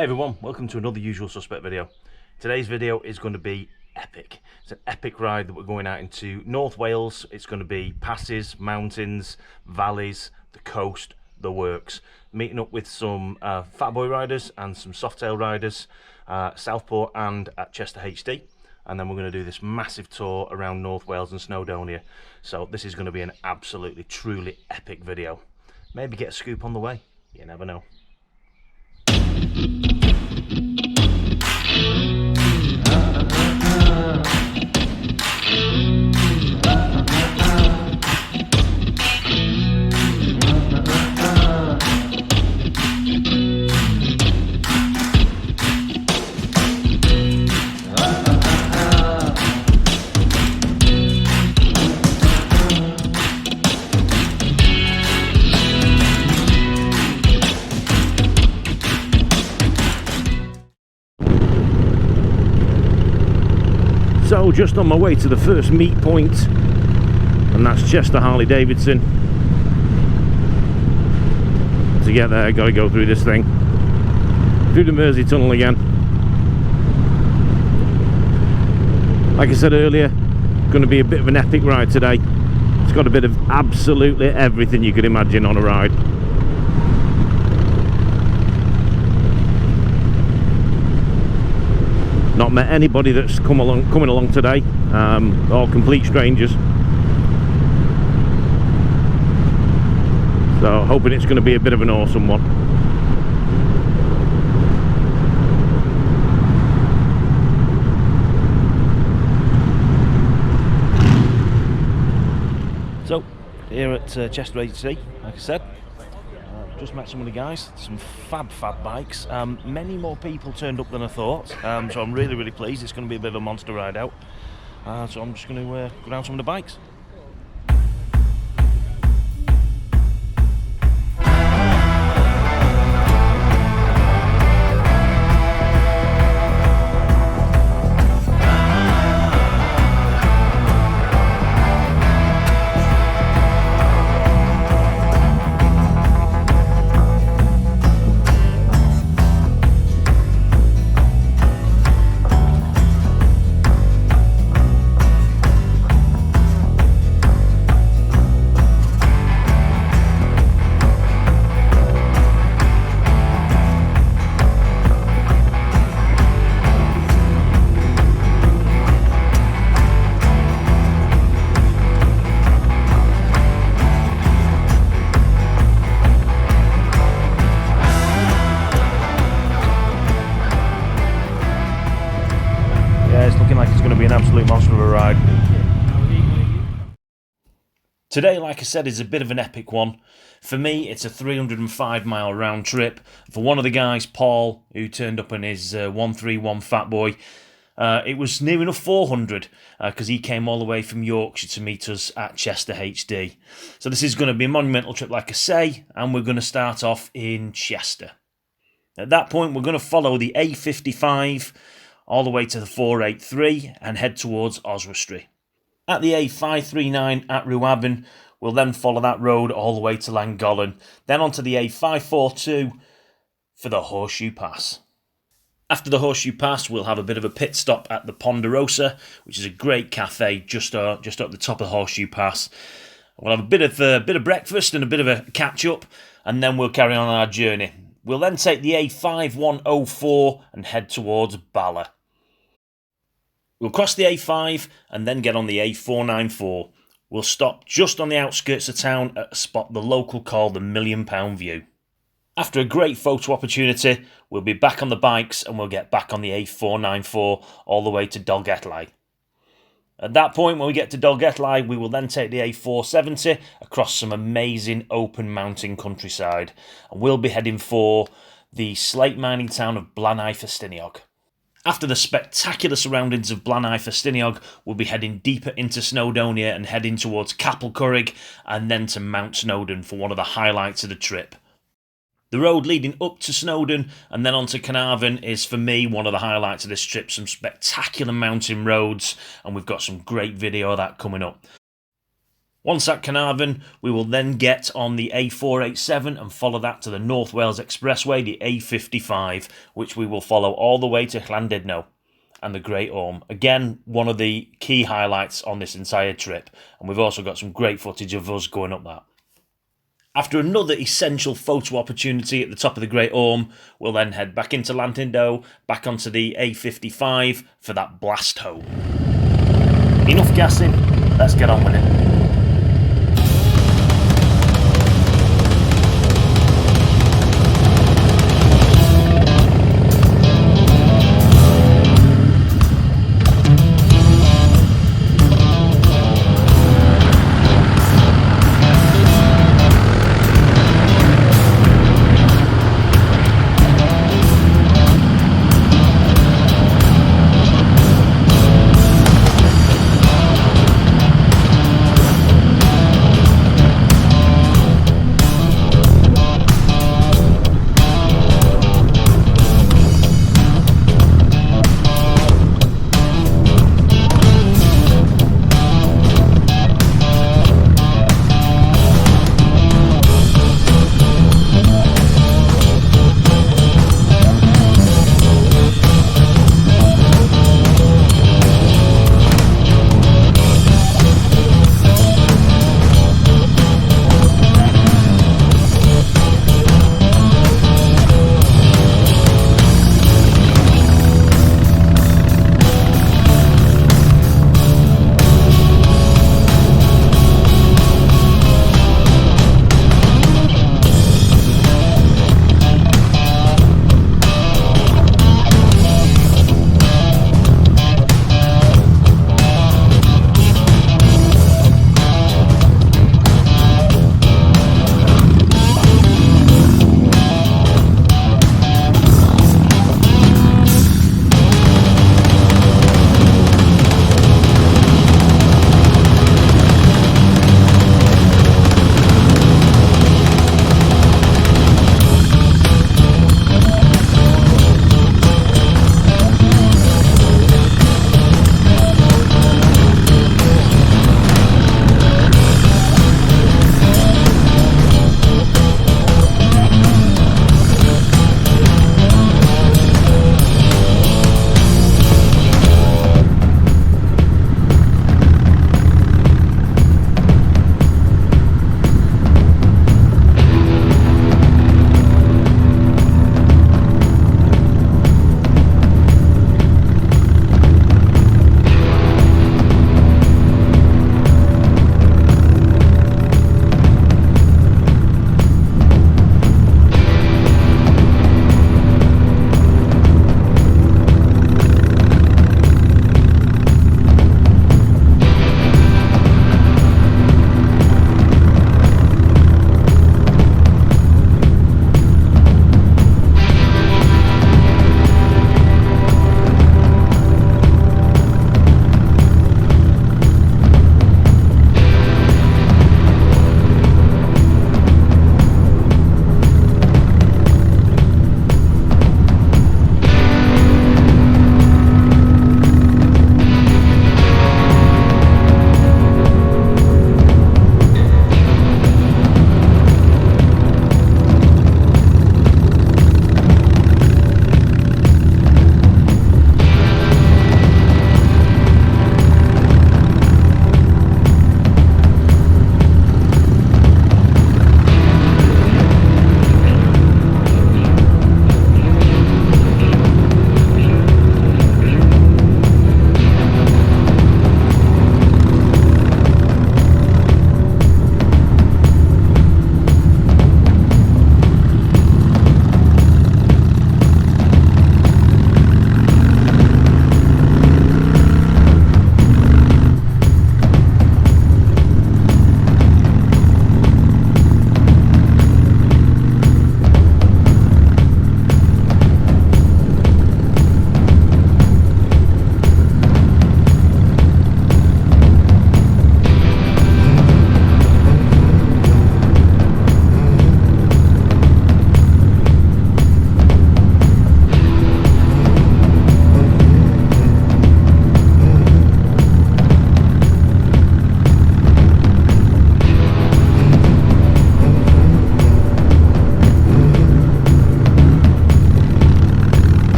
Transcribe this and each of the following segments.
Hey everyone, welcome to another Usual Suspect video. Today's video is going to be epic. It's an epic ride that we're going out into North Wales. It's going to be passes, mountains, valleys, the coast, the works. Meeting up with some Fatboy riders and some Softail riders, Southport and at Chester HD. And then we're going to do this massive tour around North Wales and Snowdonia. So this is going to be an absolutely, truly epic video. Maybe get a scoop on the way. You never know. So just on my way to the first meet point, and that's Chester Harley-Davidson. To get there, got to go through this thing, through the Mersey Tunnel again. Like I said earlier, going to be a bit of an epic ride today. It's got a bit of absolutely everything you could imagine on a ride. Not met anybody that's coming along today, all complete strangers. So hoping it's going to be a bit of an awesome one. So here at Chester HD, like I said, just met some of the guys, some fab bikes. Many more people turned up than I thought, so I'm really pleased. It's going to be a bit of a monster ride out. So I'm just going to go down some of the bikes. An absolute monster of a ride. Today, like I said, is a bit of an epic one. For me, it's a 305-mile round trip. For one of the guys, Paul, who turned up in his 131 Fatboy, it was near enough 400 because he came all the way from Yorkshire to meet us at Chester HD. So this is going to be a monumental trip, like I say, and we're going to start off in Chester. At that point, we're going to follow the A55 all the way to the 483 and head towards Oswestry. At the A539 at Rhuaben, we'll then follow that road all the way to Llangollen, then onto the A542 for the Horseshoe Pass. After the Horseshoe Pass, we'll have a bit of a pit stop at the Ponderosa, which is a great cafe just up the top of the Horseshoe Pass. We'll have a bit of breakfast and a bit of a catch-up, and then we'll carry on our journey. We'll then take the A5104 and head towards Bala. We'll cross the A5 and then get on the A494. We'll stop just on the outskirts of town at a spot the local call the £1 Million View. After a great photo opportunity, we'll be back on the bikes and we'll get back on the A494 all the way to Dolgellau. At that point, when we get to Dolgellau, we will then take the A470 across some amazing open mountain countryside, and we'll be heading for the slate mining town of Blanau Festiniog. After the spectacular surroundings of Blanau Festiniog, we'll be heading deeper into Snowdonia and heading towards Capelcurrig and then to Mount Snowdon for one of the highlights of the trip. The road leading up to Snowdon and then on to Carnarvon is, for me, one of the highlights of this trip. Some spectacular mountain roads, and we've got some great video of that coming up. Once at Carnarvon, we will then get on the A487 and follow that to the North Wales Expressway, the A55, which we will follow all the way to Llandudno and the Great Orme. Again, one of the key highlights on this entire trip, and we've also got some great footage of us going up that. After another essential photo opportunity at the top of the Great Orme, we'll then head back into Llandudno, back onto the A55 for that blast home. Enough gassing, let's get on with it.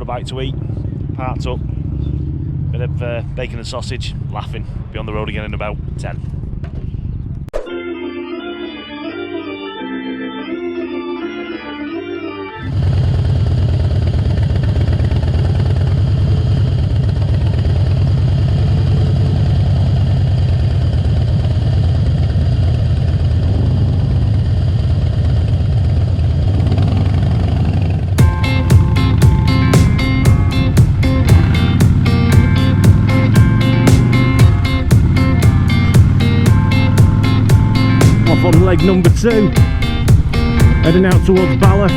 for a bite to eat, parked up, bit of bacon and sausage, laughing, be on the road again in about 10. On leg number 2, heading out towards Bala.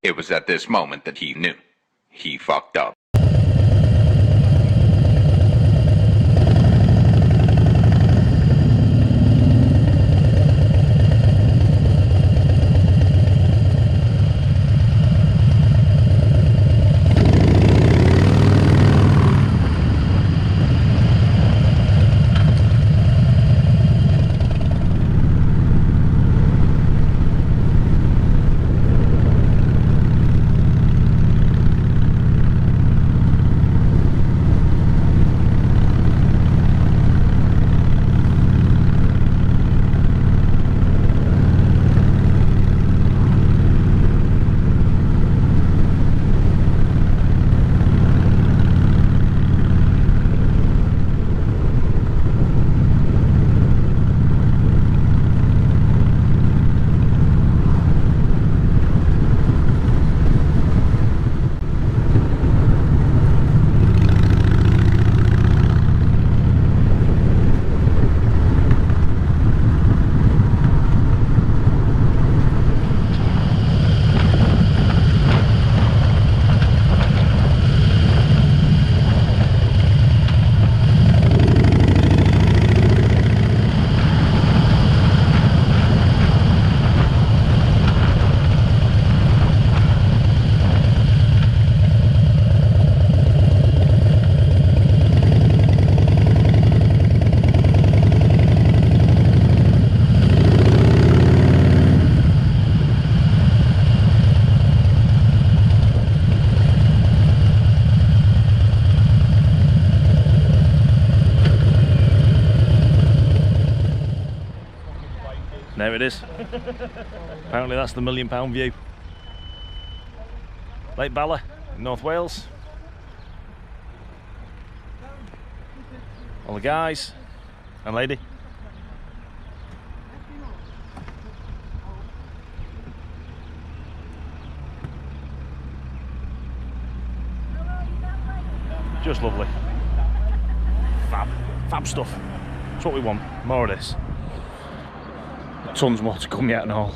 It was at this moment that he knew. He fucked up. There it is. Apparently that's the £1 million view. Lake Bala, North Wales. All the guys and lady. Just lovely. Fab stuff. That's what we want. More of this. Tons more to come yet and all.